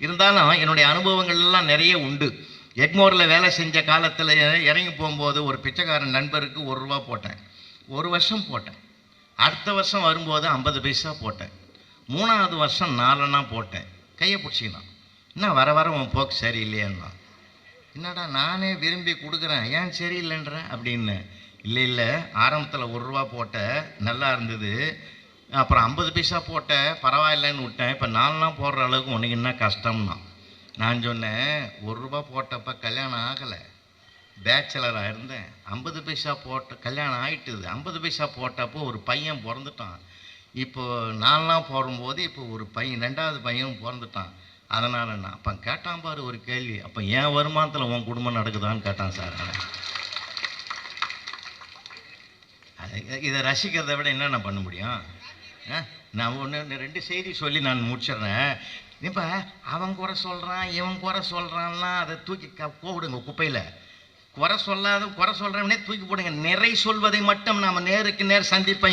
இருந்தாலும் என்னுடைய அனுபவங்கள் எல்லாம் நிறைய உண்டு. எக்மோரில் வேலை செஞ்ச காலத்தில் இறங்கி போகும்போது ஒரு பிச்சைக்காரன் நண்பருக்கு ₹1 போட்டேன். 1 வருஷம் போட்டேன். அடுத்த வருஷம் வரும்போது 50 பைசா போட்டேன். 3வது வருஷம் 4 அணா போட்டேன். கையை பிடிச்சிக்கலாம். என்ன வர வர உன் போக்கு சரியில்லையேன்னா, என்னடா நானே விரும்பி கொடுக்குறேன், ஏன் சரியில்லைன்ற அப்படின்னு. இல்லை ஆரம்பத்தில் ₹1 போட்ட நல்லா இருந்தது, அப்புறம் 50 பைசா போட்ட பரவாயில்லைன்னு விட்டேன், இப்போ 4 அணா போடுற அளவுக்கு உனக்கு என்ன கஷ்டம்னா. நான் சொன்னேன், ₹1 போட்டப்போ கல்யாணம் ஆகலை, பேச்சுலராக இருந்தேன். 50 பைசா போட்ட கல்யாணம் ஆகிட்டுது. 50 பைசா போட்டப்போ ஒரு பையன் பிறந்துட்டான். இப்போது 4 அணா போடும்போது இப்போ ஒரு பையன் 2வது பையன் பிறந்துட்டான். அதனால் நான் அப்போ கேட்டான் பாரு ஒரு கேள்வி, அப்போ என் வருமானத்தில் உன் குடும்பம் நடக்குதான்னு கேட்டான் சார். இதை ரசிக்கிறதை விட என்னென்ன பண்ண முடியும்? நான் 2 செய்தி சொல்லி நான் முடிச்சிடுறேன். இப்போ அவன் குறை சொல்கிறான், இவன் குறை சொல்கிறான்னா அதை தூக்கி போடுங்க குப்பையில். குறை சொல்கிறவனே தூக்கி போடுங்க. நிறை சொல்வதை மட்டும் நாம் நேருக்கு நேர் சந்திப்பேன்.